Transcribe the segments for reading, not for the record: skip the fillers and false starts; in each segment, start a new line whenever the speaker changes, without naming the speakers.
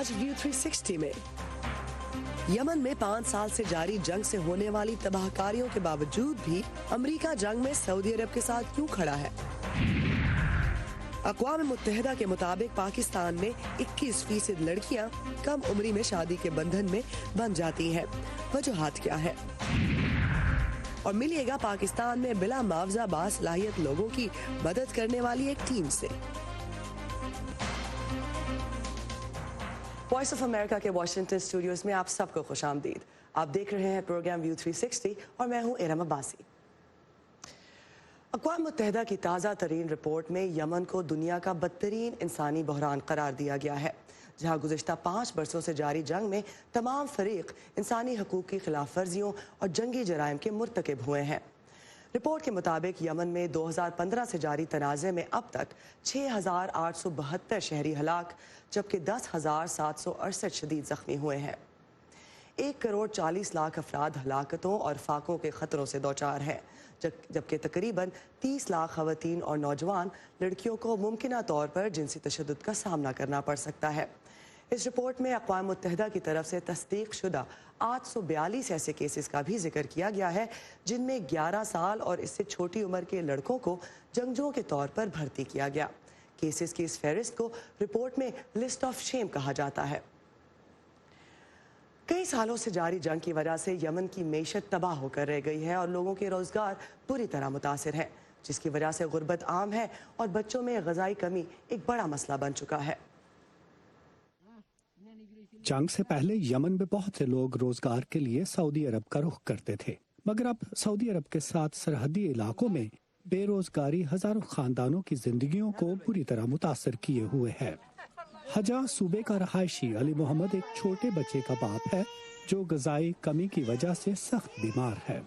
आज व्यू 360 में यमन में 5 साल से जारी जंग से होने वाली तबाहकारियों के बावजूद भी अमेरिका जंग में सऊदी अरब के साथ क्यों खड़ा है? अक़वाम मुत्तहिदा के मुताबिक पाकिस्तान में 21% लड़कियां कम उम्री में शादी के बंधन में बंध जाती हैं। वजूहात क्या है? और मिलिएगा पाकिस्तान में बिला मुआवजा बासलाहियत लोगों की मदद करने वाली एक टीम से। वॉइस ऑफ अमेरिका के वॉशिंगटन स्टूडियोज में आप सबको खुशामदीद। आप देख रहे हैं प्रोग्राम व्यू 360 और मैं हूं इरम अब्बासी। अक़वाम मुत्तहिदा की ताज़ा तरीन रिपोर्ट में यमन को दुनिया का बदतरीन इंसानी बहरान करार दिया गया है, जहां गुज़िश्ता 5 बरसों से जारी जंग में तमाम फरीक इंसानी हकूक़ की खिलाफ वर्जियों और जंगी जराइम के मुर्तकिब हुए हैं। रिपोर्ट के मुताबिक यमन में 2015 से जारी तनाज़े में अब तक 6,872 शहरी हलाक जबकि 10,768 शदीद ज़ख्मी हुए हैं। 1,40,00,000 अफराद हलाकतों और फाकों के ख़तरों से दौचार हैं, जबकि तकरीबन 30 लाख ख़वातीन और नौजवान लड़कियों को मुमकिना तौर पर जिनसी तशद्दुद का सामना करना पड़ सकता है। इस रिपोर्ट में अक़वाम मुत्तहिदा की तरफ से तस्दीक शुदा 842 ऐसे केसेस का भी जिक्र किया गया है, जिनमें 11 साल और इससे छोटी उम्र के लड़कों को जंगजुओं के तौर पर भर्ती किया गया। केसेस की इस फहरिस्त को रिपोर्ट में लिस्ट ऑफ शेम कहा जाता है। कई सालों से जारी जंग की वजह से यमन की मेशत तबाह होकर रह गई है और लोगों के रोजगार बुरी तरह मुतासिर है, जिसकी वजह से गुर्बत आम है और बच्चों में ग़िज़ाई कमी एक बड़ा मसला बन चुका है।
जंग से पहले यमन में बहुत से लोग रोजगार के लिए सऊदी अरब का रुख करते थे, मगर अब सऊदी अरब के साथ सरहदी इलाकों में बेरोजगारी हजारों खानदानों की जिंदगियों को बुरी तरह मुतासर किए हुए है। हजा सूबे का रहायशी अली मोहम्मद एक छोटे बच्चे का बाप है जो ग़िज़ाई कमी की वजह से सख्त बीमार है।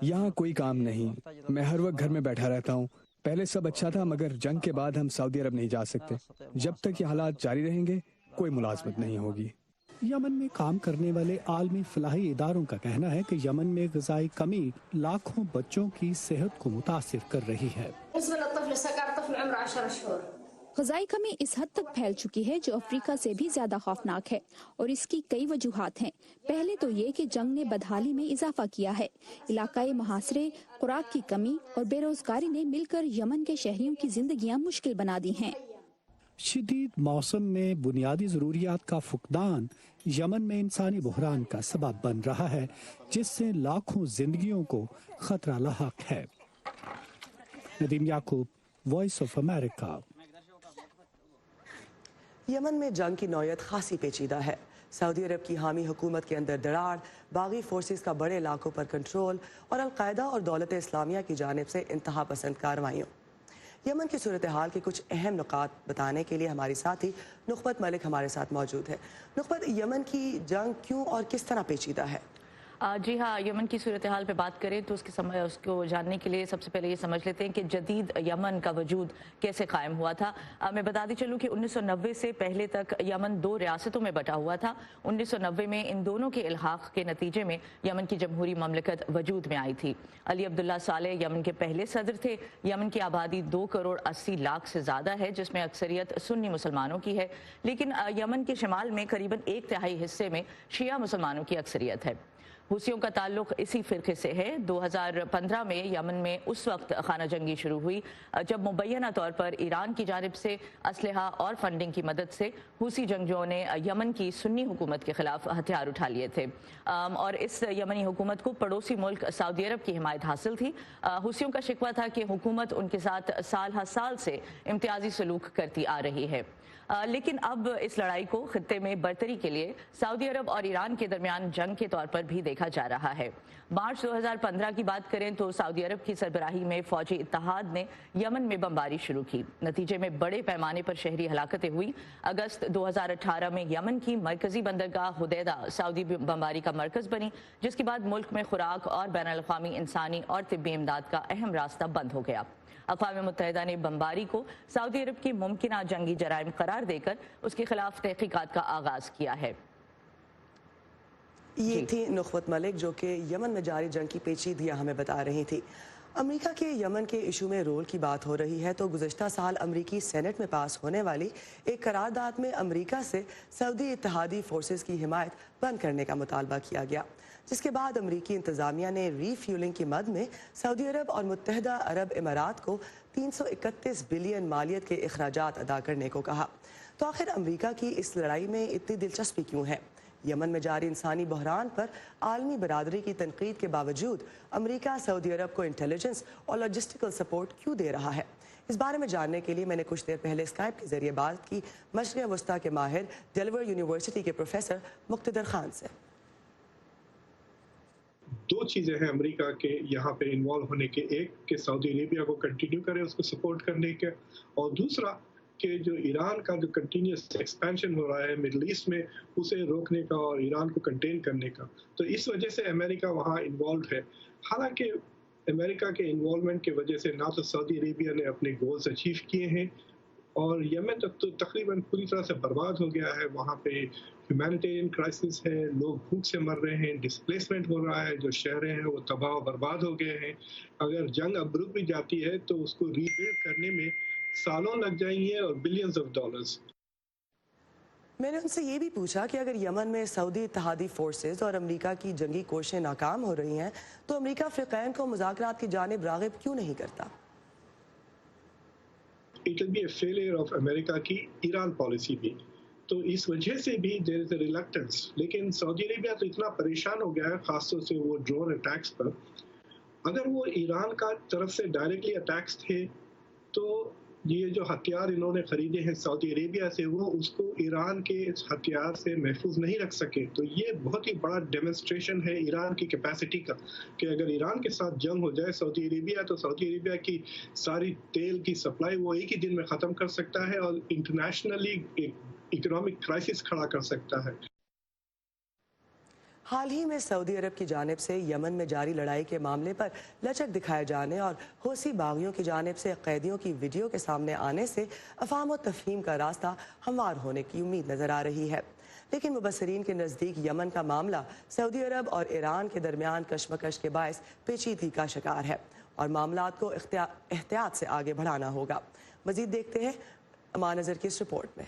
यहाँ कोई काम नहीं, मैं हर वक्त घर में बैठा रहता हूँ। पहले सब अच्छा था, मगर जंग के बाद हम सऊदी अरब नहीं जा सकते। जब तक ये हालात जारी रहेंगे कोई मुलाजमत नहीं होगी।
यमन में काम करने वाले आलमी फलाही इदारों का कहना है कि यमन में ग़िज़ाई कमी लाखों बच्चों की सेहत को मुतासिर कर रही है।
ग़िज़ाई कमी इस हद तक फैल चुकी है जो अफ्रीका से भी ज्यादा खौफनाक है और इसकी कई वजूहात हैं। पहले तो ये कि जंग ने बदहाली में इजाफा किया है। इलाकाई मुहासरे, खुराक की कमी और बेरोजगारी ने मिलकर यमन के शहरियों की जिंदगियां मुश्किल बना दी हैं।
शदीद मौसम में बुनियादी ज़रूरियात का फुकदान यमन में इंसानी बहरान का सबब बन रहा है, जिससे लाखों जिंदगियों को खतरा लाहक है। नदीम याकूब, वॉइस ऑफ अमेरिका।
यमन में जंग की नौयत खासी पेचीदा है। सऊदी अरब की हामी हुकूमत के अंदर दरार, बागी फोर्सेस का बड़े इलाकों पर कंट्रोल और अलकायदा और दौलत इस्लामिया की जानिब से इंतहा पसंद कार्रवाइयों। यमन की सूरत हाल के कुछ अहम नुकात बताने के लिए हमारी साथी नुखबत मलिक हमारे साथ मौजूद है। नुखबत, यमन की जंग क्यों और किस तरह पेचीदा है?
जी हाँ, यमन की सूरत हाल पे बात करें तो उसको जानने के लिए सबसे पहले ये समझ लेते हैं कि जदीद यमन का वजूद कैसे कायम हुआ था। मैं बताती चलूँ कि 1990 से पहले तक यमन 2 रियासतों में बटा हुआ था। 1990 में इन दोनों के इल्हाक के नतीजे में यमन की जमहूरी ममलकत वजूद में आई थी। अली अब्दुल्ला सालेह यमन के पहले सदर थे। यमन की आबादी 2,80,00,000 से ज़्यादा है, जिसमें अक्सरियत सुन्नी मुसलमानों की है, लेकिन यमन के शिमाल में करीबन 1/3 हिस्से में शिया मुसलमानों की अक्सरियत है। हुसियों का ताल्लुक इसी फ़िरक़े से है। 2015 में यमन में उस वक्त खाना जंगी शुरू हुई जब मुबैना तौर पर ईरान की जानिब से असलहा और फंडिंग की मदद से हुसी जंगजुओं ने यमन की सुन्नी हुकूमत के खिलाफ हथियार उठा लिए थे और इस यमनी हुकूमत को पड़ोसी मुल्क सऊदी अरब की हिमायत हासिल थी। हुसियों का शिकवा था कि हुकूमत उनके साथ साल हर साल से इम्तियाजी सलूक करती आ रही है, लेकिन अब इस लड़ाई को खित्ते में बरतरी के लिए सऊदी अरब और ईरान के दरमियान जंग के तौर पर भी देखा जा रहा है। मार्च 2015 की बात करें तो सऊदी अरब की सरबराही में फौजी इत्तेहाद ने यमन में बमबारी शुरू की। नतीजे में बड़े पैमाने पर शहरी हलाकतें हुई। अगस्त 2018 में यमन की मरकजी बंदरगाह हुदैदा सऊदी बमबारी का मरकज बनी, जिसके बाद मुल्क में खुराक और बैनुल-अक़वामी इंसानी और तिब्बी इमदाद का अहम रास्ता बंद हो गया। अक़वाम मुत्तहिदा ने बमबारी को सऊदी अरब की मुमकिना जंगी जराइम करार देकर उसके खिलाफ तहकीकात का आगाज किया है।
ये थी नुखबत मलिक जो कि यमन में जारी जंग की पेचीदगियां हमें बता रही थी। امریکہ کے یمن کے ایشو میں رول کی بات ہو رہی ہے تو گزشتہ سال امریکی سینٹ میں پاس ہونے والی ایک قرارداد میں امریکہ سے سعودی اتحادی فورسز کی حمایت بند کرنے کا مطالبہ کیا گیا، جس کے بعد امریکی انتظامیہ نے ری فیولنگ کی مد میں سعودی عرب اور متحدہ عرب امارات کو 331 بلین مالیت کے اخراجات ادا کرنے کو کہا۔ تو آخر امریکہ کی اس لڑائی میں اتنی دلچسپی کیوں ہے؟ یمن میں جاری انسانی بحران پر عالمی برادری کی تنقید کے باوجود امریکہ سعودی عرب کو انٹیلیجنس اور لاجسٹیکل سپورٹ کیوں دے رہا ہے؟ اس بارے میں جاننے کے لیے میں نے کچھ دیر پہلے اسکائپ کے ذریعے بات کی مشرق وسطیٰ کے ماہر ڈیلیور یونیورسٹی کے پروفیسر مقتدر خان سے۔
دو چیزیں ہیں امریکہ کے یہاں پہ انوالو ہونے کے، ایک کہ سعودی عربیہ کو کنٹینیو کرے اس کو سپورٹ کرنے کے، اور دوسرا کہ جو ایران کا جو کنٹینیوس ایکسپینشن ہو رہا ہے مڈل ایسٹ میں اسے روکنے کا اور ایران کو کنٹین کرنے کا۔ تو اس وجہ سے امریکہ وہاں انوالوڈ ہے۔ حالانکہ امریکہ کے انوالومنٹ کی وجہ سے نہ تو سعودی عربیہ نے اپنے گولز اچیو کیے ہیں اور یمن تو تقریباً پوری طرح سے برباد ہو گیا ہے۔ وہاں پہ ہیومینیٹیرین کرائسس ہے، لوگ بھوک سے مر رہے ہیں، ڈسپلیسمنٹ ہو رہا ہے، جو شہریں ہیں وہ تباہ و برباد ہو گئے ہیں۔ اگر جنگ اب رک بھی جاتی ہے تو اس کو ری بلڈ کرنے میں سالوں لگ جائیں گے اور بلینز آف ڈالرز۔
میں نے ان سے یہ بھی پوچھا کہ اگر یمن میں سعودی اتحادی فورسز اور امریکہ کی جنگی کوششیں ناکام ہو رہی ہیں تو امریکہ فریقین کو مذاکرات کی جانب راغب کیوں نہیں کرتا؟
It will be a failure of امریکہ کی ایران پالیسی بھی، تو اس وجہ سے بھی there is a reluctance۔ لیکن سعودی عربیہ تو اتنا پریشان ہو گیا ہے، خاص طور سے وہ ڈرون اٹیکس پر۔ اگر وہ ایران کا طرف سے ڈائریکٹلی اٹیکس تھے تو یہ جو ہتھیار انہوں نے خریدے ہیں سعودی عربیہ سے وہ اس کو ایران کے ہتھیار سے محفوظ نہیں رکھ سکے۔ تو یہ بہت ہی بڑا ڈیمونسٹریشن ہے ایران کی کیپیسٹی کا کہ اگر ایران کے ساتھ جنگ ہو جائے سعودی عربیہ تو سعودی عربیہ کی ساری تیل کی سپلائی وہ ایک ہی دن میں ختم کر سکتا ہے اور انٹرنیشنلی اکنامک کرائسس کھڑا کر سکتا ہے۔
حال ہی میں سعودی عرب کی جانب سے یمن میں جاری لڑائی کے معاملے پر لچک دکھائے جانے اور حوثی باغیوں کی جانب سے قیدیوں کی ویڈیو کے سامنے آنے سے افہام و تفہیم کا راستہ ہموار ہونے کی امید نظر آ رہی ہے، لیکن مبصرین کے نزدیک یمن کا معاملہ سعودی عرب اور ایران کے درمیان کشمکش کے باعث پیچیدگی کا شکار ہے اور معاملات کو احتیاط سے آگے بڑھانا ہوگا۔ مزید دیکھتے ہیں امان نظر کی اس رپورٹ میں۔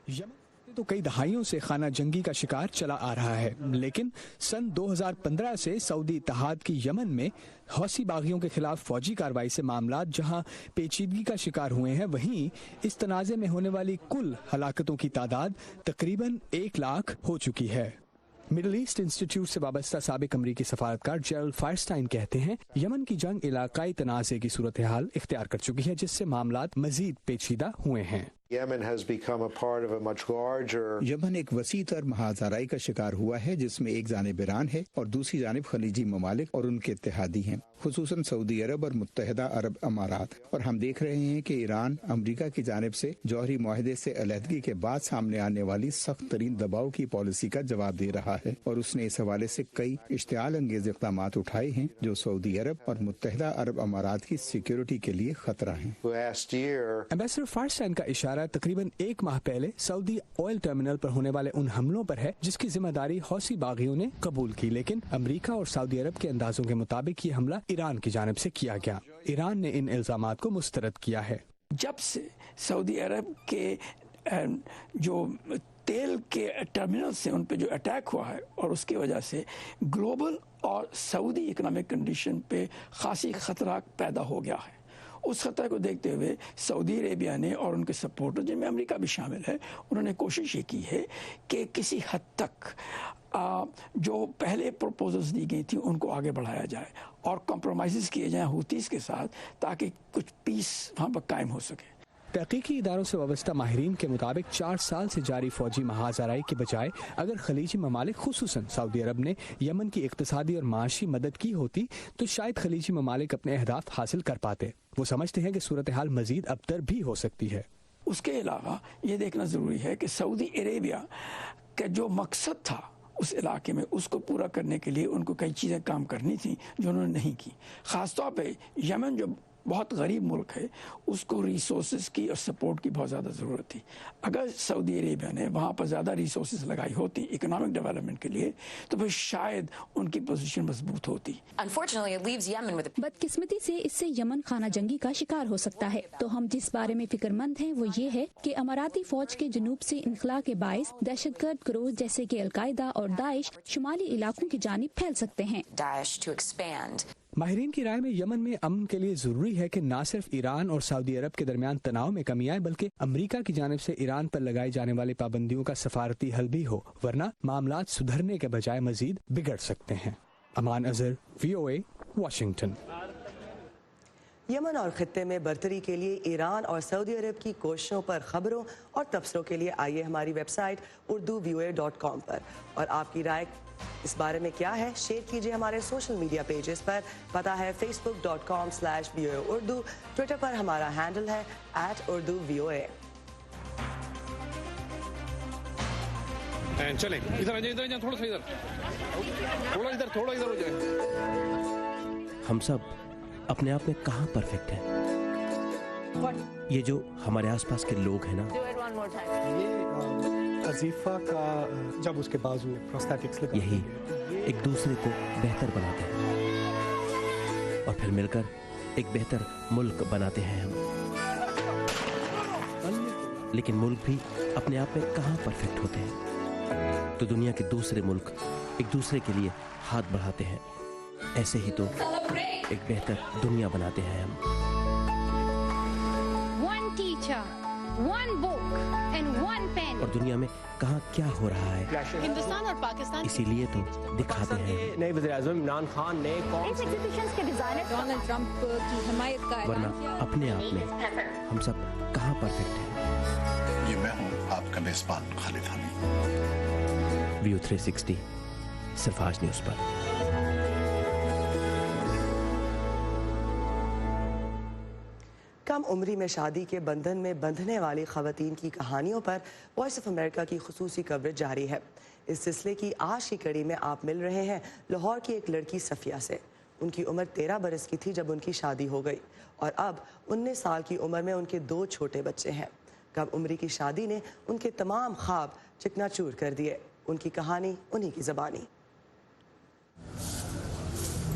یمن تو کئی دہائیوں سے خانہ جنگی کا شکار چلا آ رہا ہے، لیکن سن 2015 سے سعودی اتحاد کی یمن میں حوثی باغیوں کے خلاف فوجی کارروائی سے معاملات جہاں پیچیدگی کا شکار ہوئے ہیں، وہیں اس تنازع میں ہونے والی کل ہلاکتوں کی تعداد تقریباً 1 لاکھ ہو چکی ہے۔ مڈل ایسٹ انسٹیٹیوٹ سے وابستہ سابق امریکی سفارتکار جیرل فائرسٹائن کہتے ہیں یمن کی جنگ علاقائی تنازع کی صورتحال اختیار کر چکی ہے، جس سے معاملات مزید پیچیدہ ہوئے ہیں۔
یمن ایک وسیع تر محاذ کا شکار ہوا ہے جس میں ایک جانب ایران ہے اور دوسری جانب خلیجی ممالک اور ان کے اتحادی ہیں، خصوصاً سعودی عرب اور متحدہ عرب امارات، اور ہم دیکھ رہے ہیں کہ ایران امریکہ کی جانب سے جوہری معاہدے سے علیحدگی کے بعد سامنے آنے والی سخت ترین دباؤ کی پالیسی کا جواب دے رہا ہے، اور اس نے اس حوالے سے کئی اشتعال انگیز اقدامات اٹھائے ہیں جو سعودی عرب اور متحدہ عرب امارات کی سیکیورٹی کے لیے خطرہ ہیں۔
ایمبیسڈر فائرسٹائن کا اشارہ تقریباً 1 ماہ پہلے سعودی آئل ٹرمینل پر ہونے والے ان حملوں پر ہے جس کی ذمہ داری حوثی باغیوں نے قبول کی، لیکن امریکہ اور سعودی عرب کے اندازوں کے مطابق یہ حملہ ایران کی جانب سے کیا گیا۔ ایران نے ان الزامات کو مسترد کیا ہے۔
جب سے سعودی عرب کے جو تیل کے ٹرمینل سے ان پہ جو اٹیک ہوا ہے اور اس کی وجہ سے گلوبل اور سعودی اکنامک کنڈیشن پہ خاصی خطرہ پیدا ہو گیا ہے، اس خطرے کو دیکھتے ہوئے سعودی عربیہ نے اور ان کے سپورٹر جن میں امریکہ بھی شامل ہے انہوں نے کوشش یہ کی ہے کہ کسی حد تک جو پہلے پروپوزلز دی گئی تھیں ان کو آگے بڑھایا جائے اور کمپرومائزز کیے جائیں حوثیز کے ساتھ تاکہ کچھ پیس وہاں پر قائم ہو سکے۔
تحقیقی اداروں سے وابستہ ماہرین کے مطابق 4 سال سے جاری فوجی محاذ آرائی کے بجائے اگر خلیجی ممالک خصوصاً سعودی عرب نے یمن کی اقتصادی اور معاشی مدد کی ہوتی تو شاید خلیجی ممالک اپنے اہداف حاصل کر پاتے۔ وہ سمجھتے ہیں کہ صورتحال مزید ابتر بھی ہو سکتی ہے۔
اس کے علاوہ یہ دیکھنا ضروری ہے کہ سعودی عربیہ کا جو مقصد تھا اس علاقے میں اس کو پورا کرنے کے لیے ان کو کئی چیزیں کام کرنی تھیں جو انہوں نے نہیں کی، خاص طور پہ یمن جو बहुत गरीब मुल्क है, उसको रिसोर्सेज की और सपोर्ट की बहुत ज़्यादा ज़रूरत थी। अगर सऊदी अरेबिया ने वहाँ पर ज़्यादा रिसोर्सेज लगाई होती इकोनॉमिक डेवलपमेंट के लिए, तो फिर शायद उनकी पोजीशन मजबूत होती।
बदकिस्मती से इससे यमन खाना जंगी का शिकार हो सकता है। तो हम जिस बारे में फिक्रमंद हैं वो ये है कि अमाराती फौज के जुनूब से इनखला के बायस दहशतगर्द गिरोह जैसे कि अलकायदा और दाइश शुमाली इलाकों की जानिब फैल सकते हैं।
माहिरीन की राय में यमन में अमन के लिए जरूरी है कि न सिर्फ ईरान और सऊदी अरब के दरमियान तनाव में कमी आए, बल्कि अमेरिका की जानिब से ईरान पर लगाई जाने वाली पाबंदियों का सफारती हल भी हो, वरना मामलात सुधरने के बजाय मजीद बिगड़ सकते हैं। अमान अजहर, VOA, वाशिंगटन।
यमन और खित्ते में बरतरी के लिए ईरान और सऊदी अरब की कोशिशों पर खबरों और तबसरों के लिए आइए हमारी वेबसाइट urduvoa.com पर। और आपकी राय इस बारे में क्या है, शेयर कीजिए हमारे सोशल मीडिया पेजेस पर। पता है facebook.com/VOA Urdu, ट्विटर पर हमारा हैंडल है @UrduVOA।
चले इधर आ जाए, इधर थोड़ा सा इधर थोड़ा इधर हो जाए।
हम सब अपने आप में कहाँ परफेक्ट हैं? ये जो हमारे आसपास के लोग हैं ना,
ये अजीफा का जब उसके बाजू प्रोस्थेटिक्स लगा,
यही एक दूसरे को बेहतर बनाते हैं और फिर मिलकर एक बेहतर मुल्क बनाते हैं हम। लेकिन मुल्क भी अपने आप में कहाँ परफेक्ट होते हैं? तो दुनिया के दूसरे मुल्क एक दूसरे के लिए हाथ बढ़ाते हैं। ऐसे ही तो एक बेहतर दुनिया बनाते हैं हम।
One teacher, one book and one pen.
और दुनिया में कहाँ क्या हो रहा है,
हिंदुस्तान और पाकिस्तान
इसीलिए तो दिखाते हैं।
नए वज़ीर-ए-आज़म इमरान खान ने
इस एग्जीबिशंस के डिजाइनर डोनाल्ड ट्रंप की हिमायत का
वरना अपने आप में हम सब कहाँ परफेक्ट हैं।
ये मैं हूँ आपका मेजबान खालिद हमीद।
व्यू 360 सिर्फ आज न्यूज़ पर।
कम उम्री में शादी के बंधन में बंधने वाली खवातीन की कहानियों पर वॉइस ऑफ अमेरिका की खुसूसी कवरेज जारी है। इस सिलसिले की आज की कड़ी में आप मिल रहे हैं लाहौर की एक लड़की सफिया से। उनकी उम्र 13 बरस की थी जब उनकी शादी हो गई और अब 19 साल की उम्र में उनके 2 छोटे बच्चे हैं। कम उम्री की शादी ने उनके तमाम ख्वाब चिकनाचूर कर दिए। उनकी कहानी उन्हीं की ज़बानी।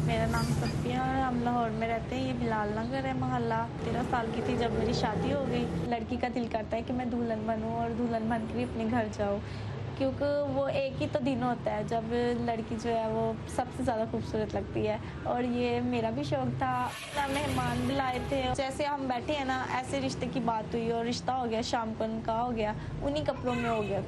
मेरा नाम सफिया है, हम लाहौर में रहते हैं। ये बिलाल नगर है मोहल्ला। 13 साल की थी जब मेरी शादी हो गई। लड़की का दिल करता है कि मैं दुल्हन बनूं और दुल्हन बन के अपने घर जाऊं, क्योंकि वो एक ही तो दिन होता है जब लड़की जो है वो सबसे ज़्यादा खूबसूरत लगती है। और ये मेरा भी शौक़ था। मेहमान बुलाए थे, जैसे हम बैठे हैं ना ऐसे रिश्ते की बात हुई और रिश्ता हो गया। शाम को उनका हो गया, उन्हीं कपड़ों में हो गया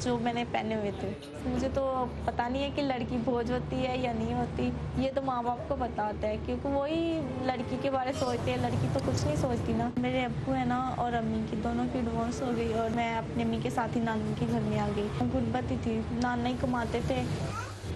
जो मैंने पहने हुए थे। मुझे तो पता नहीं है कि लड़की भोज होती है या नहीं होती, ये तो माँ बाप को पता होता है, क्योंकि वही लड़की के बारे सोचते हैं। लड़की तो कुछ नहीं सोचती ना। मेरे अब्बू है ना और अम्मी की दोनों की डिवोर्स हो गई और मैं अपनी अम्मी के साथ ही नानी के घर में आ गई। गुर्बत ही थी, नाना ही कमाते थे।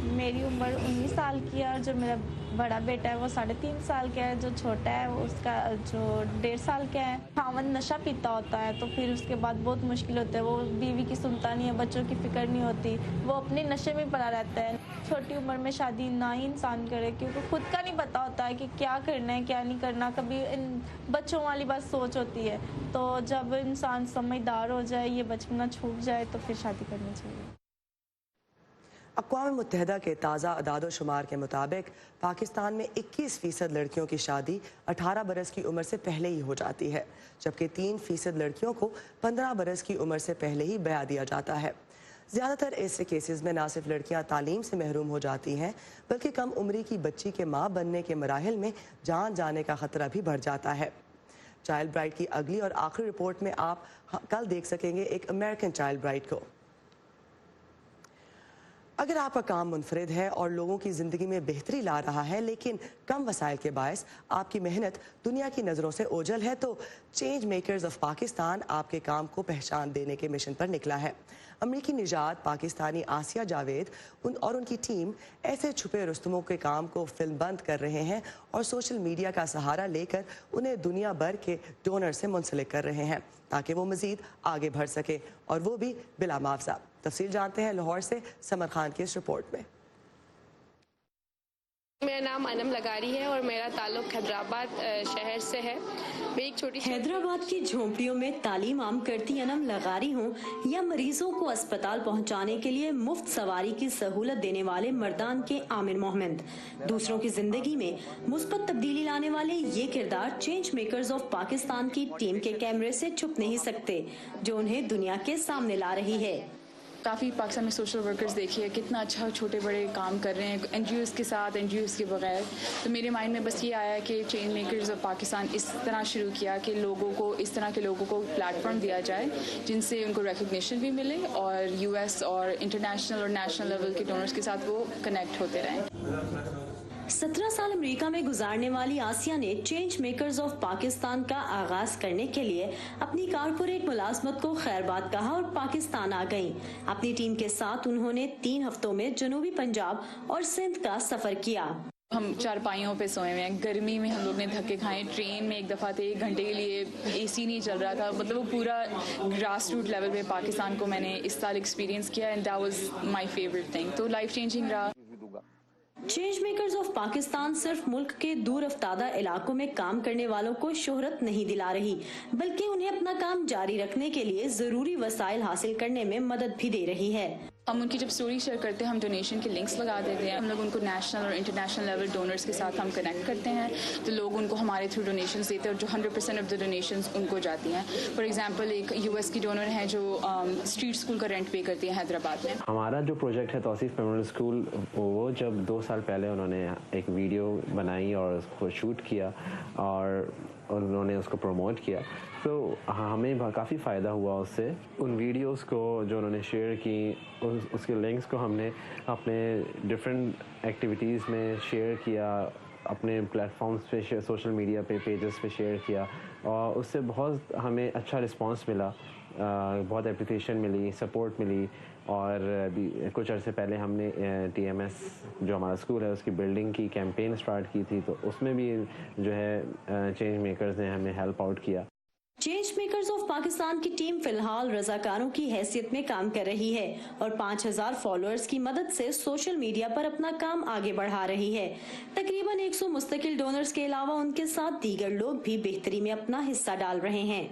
मेरी उम्र 19 साल की है और जो मेरा बड़ा बेटा है वो 3.5 साल का है। जो छोटा है वो उसका जो 1.5 साल का है। खामन नशा पीता होता है तो फिर उसके बाद बहुत मुश्किल होता है। वो बीवी की सुनता नहीं है, बच्चों की फिक्र नहीं होती, वो अपने नशे में पड़ा रहता है। छोटी उम्र में शादी ना ही इंसान करे, क्योंकि खुद का नहीं पता होता है कि क्या करना है क्या नहीं करना। कभी इन बच्चों वाली बात सोच होती है, तो जब इंसान समझदार हो जाए, ये बचपना छूट जाए तो फिर शादी करनी चाहिए।
अक़वाम मुत्तहिदा के ताज़ा अदाद-ओ-शुमार के मुताबिक पाकिस्तान में 21% लड़कियों की शादी 18 बरस की उम्र से पहले ही हो जाती है, जबकि 3% लड़कियों को 15 बरस की उम्र से पहले ही ब्याह दिया जाता है। ज़्यादातर ऐसे केसेस में न सिर्फ लड़कियां तालीम से महरूम हो जाती हैं, बल्कि कम उम्री की बच्ची के माँ बनने के मराहिल में जान जाने का ख़तरा भी बढ़ जाता है। चाइल्ड ब्राइड की अगली और आखिरी रिपोर्ट में आप कल देख सकेंगे एक अमेरिकन चाइल्ड ब्राइड को। अगर आपका काम मुनफरिद है और लोगों की ज़िंदगी में बेहतरी ला रहा है, लेकिन कम वसाइल के बायस आपकी मेहनत दुनिया की नज़रों से ओझल है, तो चेंज मेकर्स ऑफ पाकिस्तान आपके काम को पहचान देने के मिशन पर निकला है। अमरीकी निजात पाकिस्तानी आसिया जावेद और उनकी टीम ऐसे छुपे रुस्तमों के काम को फिल्मबंद कर रहे हैं और सोशल मीडिया का सहारा लेकर उन्हें दुनिया भर के डोनर से मुंसलिक कर रहे हैं, ताकि वो मज़ीद आगे बढ़ सके, और वो भी बिला मुआवजा। तफसील जानते हैं लाहौर से समर खान की इस रिपोर्ट में।
میرا نام انم لگاری ہے اور میرا تعلق حیدرآباد شہر سے ہے. میں ایک چھوٹی
حیدرآباد کی جھونپڑیوں میں تعلیم عام کرتی انم لغاری ہوں یا مریضوں کو اسپتال پہنچانے کے لیے مفت سواری کی سہولت دینے والے مردان کے عامر محمد، دوسروں کی زندگی میں مثبت تبدیلی لانے والے یہ کردار چینج میکرز آف پاکستان کی ٹیم کے کیمرے سے چھپ نہیں سکتے، جو انہیں دنیا کے سامنے لا رہی ہے.
کافی پاکستان میں سوشل ورکرز دیکھیے کتنا اچھا چھوٹے بڑے کام کر رہے ہیں این جی اوز کے ساتھ، این جی اوز کے بغیر. تو میرے مائنڈ میں بس یہ آیا کہ چینج میکرز آف پاکستان اس طرح شروع کیا کہ لوگوں کو اس طرح کے لوگوں کو پلیٹ فارم دیا جائے جن سے ان کو ریکگنیشن بھی ملے اور یو ایس اور انٹرنیشنل اور نیشنل لیول کے ڈونرز کے ساتھ وہ کنیکٹ ہوتے رہیں.
17 سال امریکہ میں گزارنے والی آسیہ نے چینج میکرز آف پاکستان کا آغاز کرنے کے لیے اپنی کارپوریٹ ملازمت کو خیر بات کہا اور پاکستان آ گئیں. اپنی ٹیم کے ساتھ انہوں نے 3 ہفتوں میں جنوبی پنجاب اور سندھ کا سفر کیا.
ہم چارپائیوں پہ سوئے ہوئے ہیں، گرمی میں ہم لوگ نے دھکے کھائے. ٹرین میں ایک دفعہ تھے 1 گھنٹے کے لیے اے سی نہیں چل رہا تھا. مطلب وہ پورا گراس روٹ لیول پہ پاکستان کو میں نے اس سال ایکسپیرینس کیا and that was my favourite thing. تو لائف چینجنگ رہا.
چینج میکرز آف پاکستان صرف ملک کے دور افتادہ علاقوں میں کام کرنے والوں کو شہرت نہیں دلا رہی، بلکہ انہیں اپنا کام جاری رکھنے کے لیے ضروری وسائل حاصل کرنے میں مدد بھی دے رہی ہے.
ہم ان کی جب سٹوری شیئر کرتے ہیں ہم ڈونیشن کے لنکس لگا دیتے ہیں. ہم لوگ ان کو نیشنل اور انٹرنیشنل لیول ڈونرز کے ساتھ ہم کنیکٹ کرتے ہیں تو لوگ ان کو ہمارے تھرو ڈونیشنز دیتے ہیں اور جو 100% آف دا ڈونیشنز ان کو جاتی ہیں. فار ایگزامپل ایک یو ایس کی ڈونر ہیں جو اسٹریٹ اسکول کا رینٹ پے کرتی ہیں حیدرآباد میں.
ہمارا جو پروجیکٹ ہے توصیف میموریل اسکول، وہ جب 2 سال پہلے انہوں نے ایک ویڈیو بنائی اور اس کو شوٹ کیا اور انہوں نے اس کو پروموٹ کیا تو ہمیں کافی فائدہ ہوا اس سے. ان ویڈیوز کو جو انہوں نے شیئر کی اس کے لنکس کو ہم نے اپنے ڈفرینٹ ایکٹیویٹیز میں شیئر کیا، اپنے پلیٹ فارمز پہ سوشل میڈیا پہ پیجز پہ شیئر کیا اور اس سے بہت ہمیں اچھا رسپانس ملا، بہت اپریسیشن ملی، سپورٹ ملی. اور کچھ عرصے پہلے ہم نے ٹی ایم ایس جو ہمارا اسکول ہے اس کی بلڈنگ کی کیمپین اسٹارٹ کی تھی تو اس میں بھی جو ہے چینج میکرز نے ہمیں ہیلپ آؤٹ کیا.
چینج میکرز آف پاکستان کی ٹیم فی الحال رضاکاروں کی حیثیت میں کام کر رہی ہے اور 5000 فالوورز کی مدد سے سوشل میڈیا پر اپنا کام آگے بڑھا رہی ہے. تقریباً 100 مستقل ڈونرز کے علاوہ ان کے ساتھ دیگر لوگ بھی بہتری میں اپنا حصہ ڈال رہے ہیں.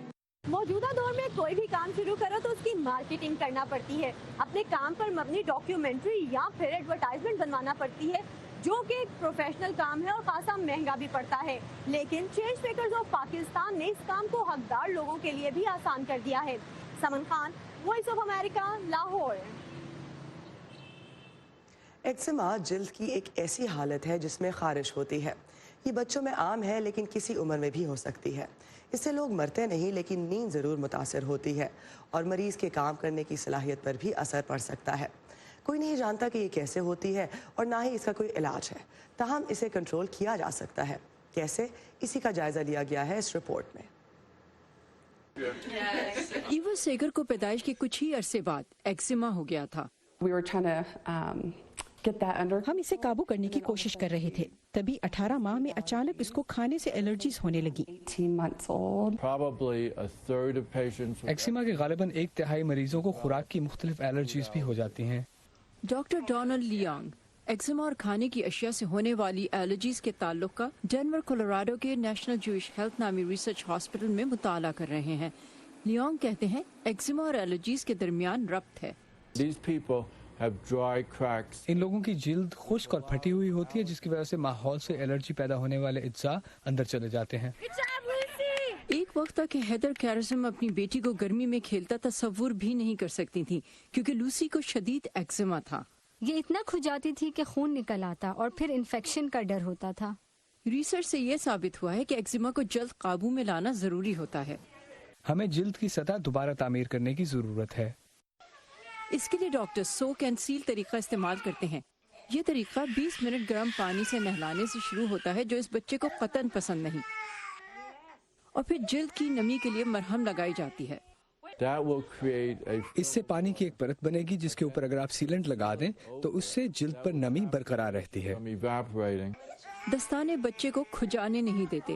موجودہ دور میں کوئی بھی کام شروع کرو تو اس کی مارکیٹنگ کرنا پڑتی ہے، اپنے کام پر مبنی ڈاکیومنٹری یا پھر ایڈورٹائزمنٹ بنوانا پڑتی ہے، جو کہ ایک پروفیشنل کام ہے اور خاصا مہنگا بھی پڑتا ہے. لیکن چینج میکرز آف پاکستان نے اس کام کو حقدار لوگوں کے لیے بھی آسان کر دیا ہے. Suman Khan, voice of America, Lahore.
Eczema جلد کی ایک ایسی حالت ہے جس میں خارش ہوتی ہے. یہ بچوں میں عام ہے لیکن کسی عمر میں بھی ہو سکتی ہے. اس سے لوگ مرتے نہیں لیکن نیند ضرور متاثر ہوتی ہے اور مریض کے کام کرنے کی صلاحیت پر بھی اثر پڑ سکتا ہے. کوئی نہیں جانتا کہ یہ کیسے ہوتی ہے اور نہ ہی اس کا کوئی علاج ہے، تاہم اسے کنٹرول کیا جا سکتا ہے. کیسے؟ اسی کا جائزہ لیا گیا ہے اس رپورٹ میں.
ایوا سیگر کو پیدائش کے کچھ ہی عرصے بعد ایکزیما ہو گیا تھا.
ہم اسے قابو کرنے کی کوشش کر رہے تھے، تبھی 18 ماہ میں اچانک اس کو کھانے سے الرجیز ہونے لگی.
ایکزیما کے غالباً 1/3 مریضوں کو خوراک کی مختلف الرجیز بھی ہو جاتی ہیں.
ڈاکٹر ڈونلڈ لیانگ ایکزیما اور کھانے کی اشیاء سے ہونے والی الرجیز کے تعلق کا ڈینور کولوراڈو کے نیشنل جوئش ہیلتھ نامی ریسرچ ہاسپٹل میں مطالعہ کر رہے ہیں. لیانگ کہتے ہیں ایکزیما اور الرجیز کے درمیان ربط ہے.
ان لوگوں کی جلد خشک اور پھٹی ہوئی ہوتی ہے جس کی وجہ سے ماحول سے الرجی پیدا ہونے والے اجزاء اندر چلے جاتے ہیں.
ایک وقت تک ہیدر کیرزم اپنی بیٹی کو گرمی میں کھیلتا تصور بھی نہیں کر سکتی تھی کیونکہ لوسی کو شدید ایکزیما تھا.
یہ اتنا کھجاتی تھی کہ خون نکل آتا اور پھر انفیکشن کا ڈر ہوتا تھا.
ریسرچ سے یہ ثابت ہوا ہے کہ ایکزیما کو جلد قابو میں لانا ضروری ہوتا ہے.
ہمیں جلد کی سطح دوبارہ تعمیر کرنے کی ضرورت ہے.
اس کے لیے ڈاکٹر سوک اینڈ سیل طریقہ استعمال کرتے ہیں. یہ طریقہ 20 منٹ گرم پانی سے نہلانے سے شروع ہوتا ہے جو اس بچے کو قطعاً پسند نہیں، اور پھر جلد کی نمی کے لیے مرہم لگائی جاتی ہے.
اس سے پانی کی ایک پرت بنے گی جس کے اوپر اگر آپ سیلنٹ لگا دیں تو اس سے جلد پر نمی برقرار رہتی ہے.
دستانے بچے کو کھجانے نہیں دیتے.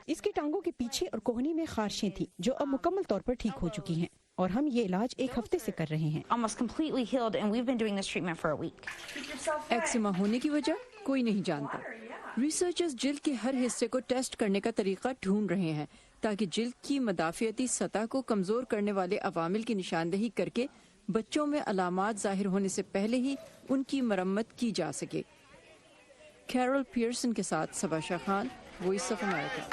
اس کی ٹانگوں کے پیچھے اور کوہنی میں خارشیں تھیں جو اب مکمل طور پر ٹھیک ہو چکی ہیں. और हम ये इलाज 1 हफ्ते से कर रहे हैं।
Almost completely healed, and we've been doing this treatment for a week.
Eczema होने की वजह कोई नहीं जानता। रिसर्चर्स जिल्द के हर हिस्से को टेस्ट करने का तरीका ढूंढ रहे हैं ताकि जिल्द की मदाफियती सतह को कमजोर करने वाले अवामिल की निशानदेही करके बच्चों में अलामात जाहिर होने से पहले ही उनकी मरम्मत की जा सके। कैरोल पियर्सन के साथ सबाशा खान, वॉइस ऑफ अमेरिका।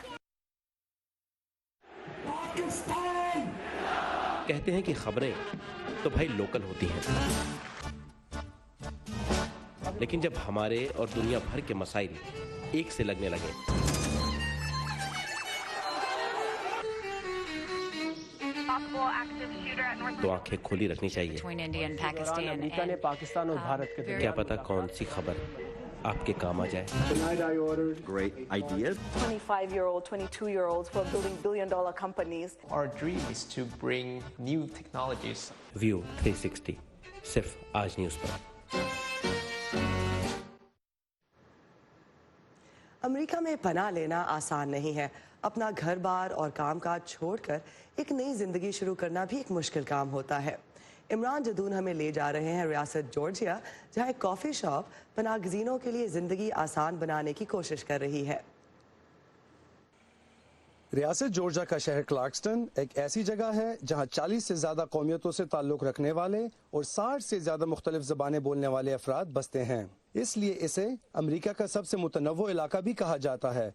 कहते हैं कि खबरें तो भाई लोकल होती हैं, लेकिन जब हमारे और दुनिया भर के मसाइल एक से लगने लगे तो आंखें खुली रखनी चाहिए।
अमेरिका ने पाकिस्तान और भारत के
क्या पता कौन सी खबर आपके काम आ जाए।
Tonight I ordered
great ideas.
25-year-old, 22-year-olds who are building billion-dollar companies.
Our dream is to bring new technologies.
View 360 सिर्फ आज न्यूज़ पर।
अमेरिका में पनाह लेना आसान नहीं है। अपना घर बार और कामकाज छोड़कर एक नई जिंदगी शुरू करना भी एक मुश्किल काम होता है। इमरान जदून हमें ले जा रहे हैं रियासत जॉर्जिया, जहां एक कॉफी शॉप पनाहगज़ीनों के लिए जिंदगी आसान बनाने की कोशिश कर रही है।
रियासत जॉर्जिया का शहर क्लार्कस्टन एक ऐसी जगह है जहां 40 से ज्यादा कौमियतों से ताल्लुक रखने वाले और 60 से ज्यादा मुख्तलिफ ज़बानें बोलने वाले अफराद बसते हैं। इसलिए इसे अमेरिका का सबसे मुतनव्वो इलाका भी कहा जाता है।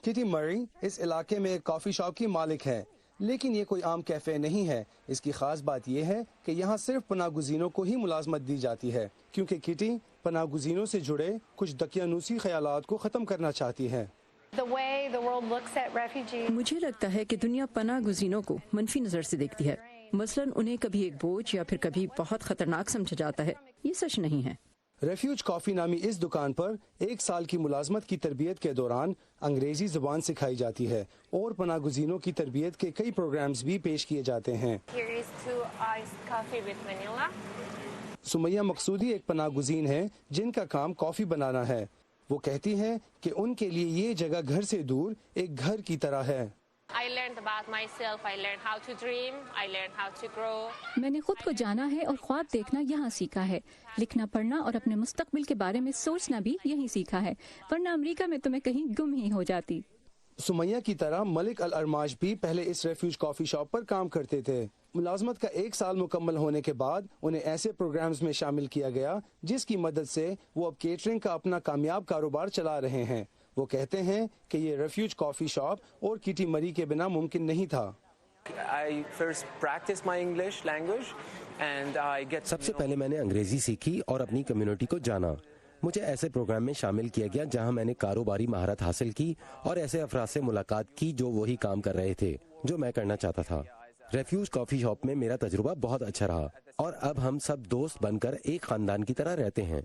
किटी मरी इस इलाके में एक कॉफी शॉप की मालिक है, लेकिन ये कोई आम कैफे नहीं है। इसकी खास बात यह है कि यहाँ सिर्फ पनाहगज़ीनों को ही मुलाजमत दी जाती है, क्योंकि किटी पनाहगज़ीनों से जुड़े कुछ दकियानूसी ख्यालात को ख़त्म करना चाहती है।
मुझे लगता है कि दुनिया पनाहगज़ीनों को मनफी नज़र से देखती है। मसलन उन्हें कभी एक बोझ या फिर कभी बहुत खतरनाक समझा जाता है। ये सच नहीं है।
रेफ्यूज कॉफी नामी इस दुकान पर 1 साल की मुलाजमत की तरबियत के दौरान अंग्रेजी जुबान सिखाई जाती है और पनाहगज़ीनों की तरबियत के कई प्रोग्राम्स भी पेश किए जाते हैं। सुमैया मकसूदी एक पनाहगज़ीन है जिनका काम कॉफी बनाना है। वो कहती हैं कि उनके लिए ये जगह घर से दूर एक घर की तरह है।
मैंने खुद को जाना है और ख्वाब देखना यहाँ सीखा है। लिखना पढ़ना और अपने मुस्तकबिल के बारे में सोचना भी यहीं सीखा है, वरना अमेरिका में तो मैं कहीं गुम ही हो जाती।
सुमैया की तरह मलिक अल अरमाश भी पहले इस रेफ्यूज कॉफी शॉप पर काम करते थे। मुलाजमत का 1 साल मुकम्मल होने के बाद उन्हें ऐसे प्रोग्राम्स में शामिल किया गया जिसकी मदद से वो अब केटरिंग का अपना कामयाब कारोबार चला रहे हैं। वो कहते हैं कि ये रेफ्यूज कॉफी शॉप और किटी मरी के बिना मुमकिन नहीं था।
सबसे पहले मैंने अंग्रेजी सीखी और अपनी कम्युनिटी को जाना। मुझे ऐसे प्रोग्राम में शामिल किया गया जहां मैंने कारोबारी महारत हासिल की और ऐसे अफराद से मुलाकात की जो वही काम कर रहे थे जो मैं करना चाहता था। रेफ्यूज कॉफी शॉप में मेरा तजुर्बा बहुत अच्छा रहा और अब हम सब दोस्त बनकर एक खानदान की तरह रहते हैं।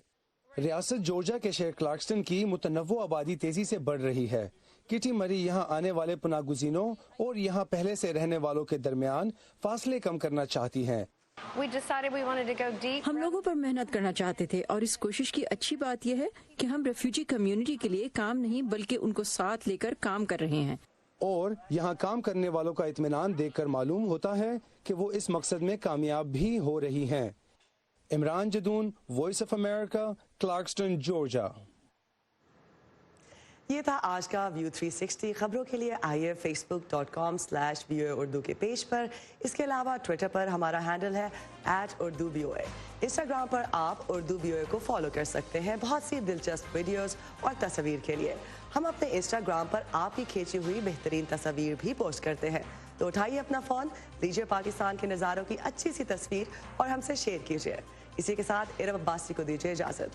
रियासत जॉर्जिया के शहर क्लार्कस्टन की मुतनव्वो आबादी तेजी से बढ़ रही है। किटी मरी यहाँ आने वाले पनाहगज़ीनों और यहाँ पहले से रहने वालों के दरमियान फासले कम करना चाहती हैं।
हम लोगों पर मेहनत करना चाहते थे और इस कोशिश की अच्छी बात यह है कि हम रेफ्यूजी कम्युनिटी के लिए काम नहीं बल्कि उनको साथ लेकर काम कर रहे हैं।
और यहाँ काम करने वालों का इत्मीनान देखकर मालूम होता है कि वो इस मकसद में कामयाब भी हो रही हैं। Imran Jadoon, voice of America, Clarkston, Georgia.
ये था आज का व्यू 360। खबरों के लिए आइए facebook.com/VOA उर्दू के पेज पर। इसके अलावा ट्विटर पर हमारा हैंडल है @UrduBOA। इंस्टाग्राम पर आप उर्दू BOA को फॉलो कर सकते हैं बहुत सी दिलचस्प वीडियोस और तस्वीर के लिए। हम अपने इंस्टाग्राम पर आपकी खींची हुई बेहतरीन तस्वीर भी पोस्ट करते हैं, तो उठाइए अपना फ़ोन, लीजिए पाकिस्तान के नज़ारों की अच्छी सी तस्वीर और हमसे शेयर कीजिए। इसी के साथ इरब अब्बासी को दीजिए इजाज़त।